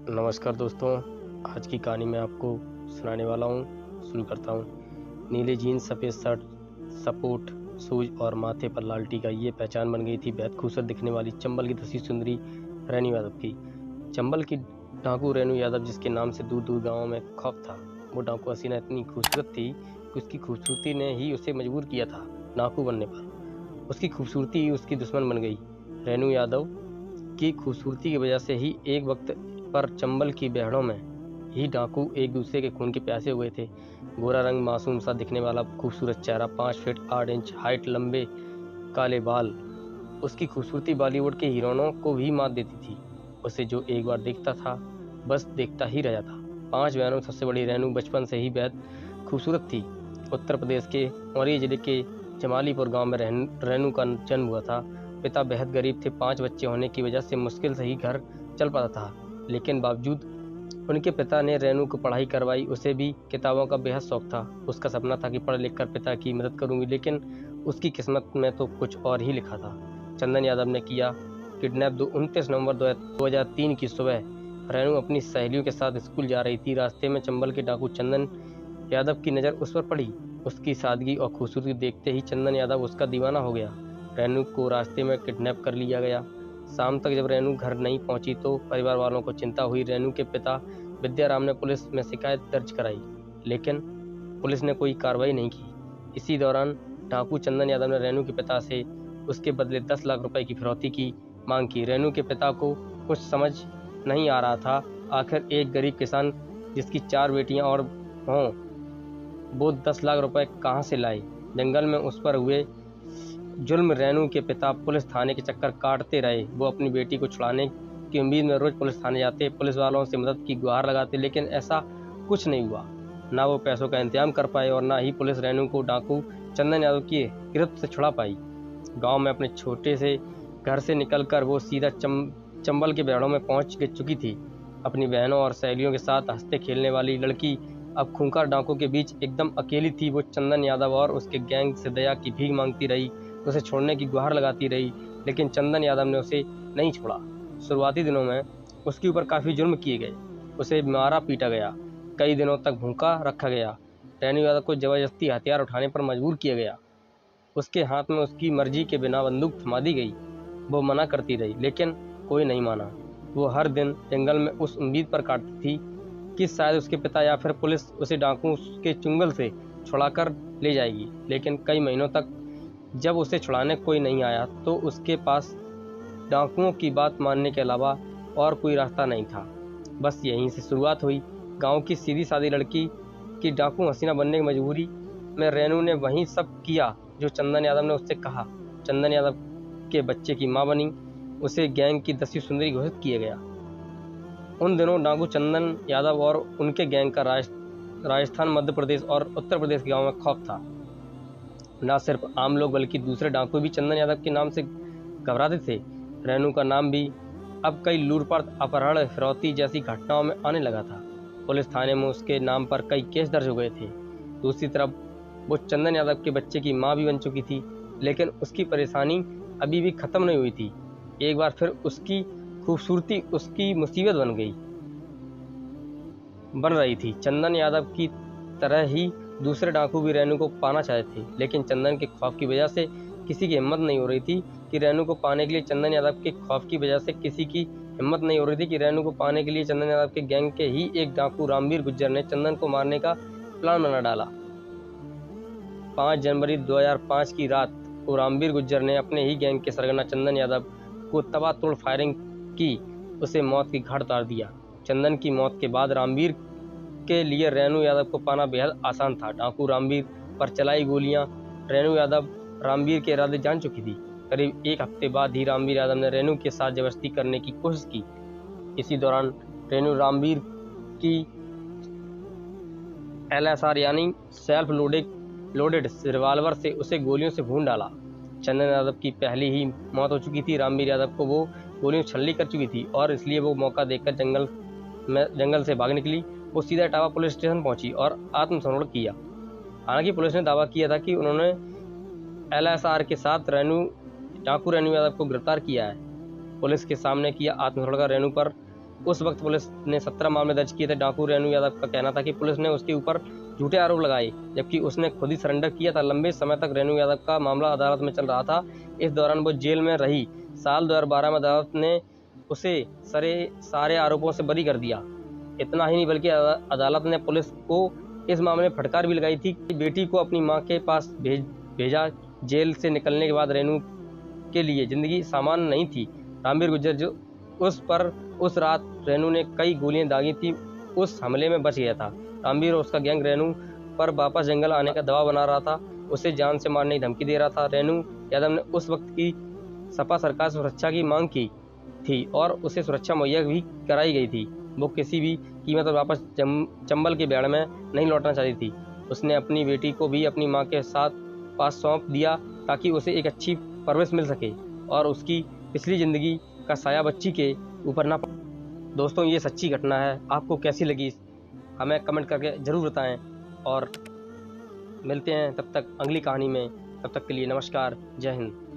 नमस्कार दोस्तों, आज की कहानी मैं आपको सुनाने वाला हूँ। शुरू करता हूँ। नीले जीन्स, सफ़ेद शर्ट, सपोर्ट शूज और माथे पर लाल टीका, ये पहचान बन गई थी बेहद खूबसूरत दिखने वाली चंबल की दसी सुंदरी रेणु यादव की। चंबल की डाकू रेणु यादव, जिसके नाम से दूर दूर गाँव में खौफ था। वो डाकू हसीना इतनी खूबसूरत थी कि उसकी खूबसूरती ने ही उसे मजबूर किया था डाकू बनने पर। उसकी खूबसूरती ही उसकी दुश्मन बन गई। रेणु यादव की खूबसूरती की वजह से ही एक वक्त पर चंबल की बहड़ों में ही डाकू एक दूसरे के खून के प्यासे हुए थे। गोरा रंग, मासूम सा दिखने वाला खूबसूरत चेहरा, 5 फीट 8 इंच हाइट, लंबे काले बाल। उसकी खूबसूरती बॉलीवुड के हीरोइनों को भी मात देती थी। उसे जो एक बार देखता था बस देखता ही रह जाता। 5 बहनों में सबसे बड़ी रेणु बचपन से ही बेहद खूबसूरत थी। उत्तर प्रदेश के औरैया जिले के जमालीपुर गांव में रेणु का जन्म हुआ था। पिता बेहद गरीब थे। 5 बच्चे होने की वजह से मुश्किल से ही घर चल पाता था, लेकिन बावजूद उनके पिता ने रेणु को पढ़ाई करवाई। उसे भी किताबों का बेहद शौक था। उसका सपना था कि पढ़ लिख कर पिता की मदद करूंगी, लेकिन उसकी किस्मत में तो कुछ और ही लिखा था। चंदन यादव ने किया किडनैप। 29 नवंबर 2003 की सुबह रेणु अपनी सहेलियों के साथ स्कूल जा रही थी। रास्ते में चंबल के डाकू चंदन यादव की नज़र उस पर पड़ी। उसकी सादगी और खूबसूरती देखते ही चंदन यादव उसका दीवाना हो गया। रेणु को रास्ते में किडनैप कर लिया गया। शाम तक जब रेणु घर नहीं पहुंची तो परिवार वालों को चिंता हुई। रेणु के पिता विद्याराम ने पुलिस में शिकायत दर्ज कराई, लेकिन पुलिस ने कोई कार्रवाई नहीं की। इसी दौरान डाकू चंदन यादव ने रेणु के पिता से उसके बदले 10 लाख रुपए की फिरौती की मांग की। रेणु के पिता को कुछ समझ नहीं आ रहा था। आखिर एक गरीब किसान जिसकी 4 बेटियां और हों, वो 10 लाख रुपए कहाँ से लाए? जंगल में उस पर हुए जुल्म रेणु के पिता पुलिस थाने के चक्कर काटते रहे। वो अपनी बेटी को छुड़ाने की उम्मीद में रोज पुलिस थाने जाते, पुलिस वालों से मदद की गुहार लगाते, लेकिन ऐसा कुछ नहीं हुआ। ना वो पैसों का इंतजाम कर पाए और ना ही पुलिस रेणु को डाकू चंदन यादव की गिरफ्त से छुड़ा पाई। गांव में अपने छोटे से घर से निकलकर वो सीधा चंबल के बहड़ों में पहुंच चुकी थी। अपनी बहनों और सहेलियों के साथ हंसते खेलने वाली लड़की अब खूंखार डाकुओं के बीच एकदम अकेली थी। वो चंदन यादव और उसके गैंग से दया की भीख मांगती रही, उसे छोड़ने की गुहार लगाती रही, लेकिन चंदन यादव ने उसे नहीं छोड़ा। शुरुआती दिनों में उसके ऊपर काफ़ी जुल्म किए गए। उसे मारा पीटा गया, कई दिनों तक भूखा रखा गया। रेणु यादव को जबरदस्ती हथियार उठाने पर मजबूर किया गया। उसके हाथ में उसकी मर्जी के बिना बंदूक थमा दी गई। वो मना करती रही, लेकिन कोई नहीं माना। वो हर दिन जंगल में उस उम्मीद पर काटती थी कि शायद उसके पिता या फिर पुलिस उसे डाकुओं के चुंगल से छुड़ाकर ले जाएगी। लेकिन कई महीनों तक जब उसे छुड़ाने कोई नहीं आया तो उसके पास डाकुओं की बात मानने के अलावा और कोई रास्ता नहीं था। बस यहीं से शुरुआत हुई। गांव की सीधी सादी लड़की की डाकू हसीना बनने की मजबूरी में रेणु ने वही सब किया जो चंदन यादव ने उससे कहा। चंदन यादव के बच्चे की मां बनी। उसे गैंग की 10वीं सुंदरी घोषित किया गया। उन दिनों डाकू चंदन यादव और उनके गैंग का राजस्थान, मध्य प्रदेश और उत्तर प्रदेश के गाँव में खौफ था। न सिर्फ आम लोग बल्कि दूसरे डाकू भी चंदन यादव के नाम से घबराते थे। रेणु का नाम भी अब कई लूटपाट, अपहरण, फिरौती जैसी घटनाओं में आने लगा था। पुलिस थाने में उसके नाम पर कई केस दर्ज हो गए थे। दूसरी तरफ वो चंदन यादव के बच्चे की मां भी बन चुकी थी, लेकिन उसकी परेशानी अभी भी खत्म नहीं हुई थी। एक बार फिर उसकी खूबसूरती उसकी मुसीबत बन रही थी। चंदन यादव की तरह ही दूसरे डाकू भी रेणु को पाना चाहते थे, लेकिन चंदन के खौफ की वजह से किसी की हिम्मत नहीं हो रही थी कि रेणु को पाने के लिए चंदन यादव के खौफ की वजह से किसी की हिम्मत नहीं हो रही थी कि रेणु को पाने के लिए चंदन यादव के गैंग के ही एक डाकू रामवीर गुज्जर ने चंदन को मारने का प्लान बना डाला। 5 जनवरी 2005 की रात को रामवीर गुज्जर ने अपने ही गैंग के सरगना चंदन यादव को तबातोड़ फायरिंग की, उसे मौत की घाट उतार दिया। चंदन की मौत के बाद रामवीर के लिए रेणु यादव को पाना बेहद आसान था। डाकू रामवीर पर चलाई गोलियां रेणु यादव रामवीर के इरादे जान चुकी थी। करीब एक हफ्ते बाद ही रामवीर यादव ने रेणु के साथ जबरदस्ती करने की कोशिश की। इसी दौरान रेणु रामवीर की LSR यानी सेल्फ लोडेड रिवाल्वर से उसे गोलियों से भून डाला। चंदन यादव की पहले ही मौत हो चुकी थी। रामवीर यादव को वो गोलियों छलनी कर चुकी थी और इसलिए वो मौका देखकर जंगल से भाग निकली। वो सीधा इटावा पुलिस स्टेशन पहुंची और आत्मसमर्पण किया। हालांकि पुलिस ने दावा किया था कि उन्होंने LSR के साथ डाकू रेणु यादव को गिरफ्तार किया है। पुलिस के सामने किया आत्मसमर्पण का रेणु पर उस वक्त पुलिस ने 17 मामले दर्ज किए थे। डाकू रेणु यादव का कहना था कि पुलिस ने उसके ऊपर झूठे आरोप लगाए, जबकि उसने खुद ही सरेंडर किया था। लंबे समय तक रेणु यादव का मामला अदालत में चल रहा था। इस दौरान वो जेल में रही। साल 2012 में अदालत ने उसे सारे आरोपों से बरी कर दिया। इतना ही नहीं बल्कि अदालत ने पुलिस को इस मामले में फटकार भी लगाई थी कि बेटी को अपनी मां के पास भेजा। जेल से निकलने के बाद रेणु के लिए जिंदगी सामान्य नहीं थी। रामवीर गुर्जर जो उस रात रेणु ने कई गोलियां दागी थी, उस हमले में बच गया था। रामवीर और उसका गैंग रेणु पर वापस जंगल आने का दबाव बना रहा था, उसे जान से मारने की धमकी दे रहा था। रेणु यादव ने उस वक्त की सपा सरकार से सुरक्षा की मांग की थी और उसे सुरक्षा मुहैया भी कराई गई थी। वो किसी भी कीमत पर वापस चंबल के बेड़ में नहीं लौटना चाहती थी। उसने अपनी बेटी को भी अपनी मां के साथ पास सौंप दिया ताकि उसे एक अच्छी परवरिश मिल सके और उसकी पिछली जिंदगी का साया बच्ची के ऊपर ना पड़े। दोस्तों, ये सच्ची घटना है। आपको कैसी लगी हमें कमेंट करके ज़रूर बताएं और मिलते हैं तब तक अगली कहानी में। तब तक के लिए नमस्कार, जय हिंद।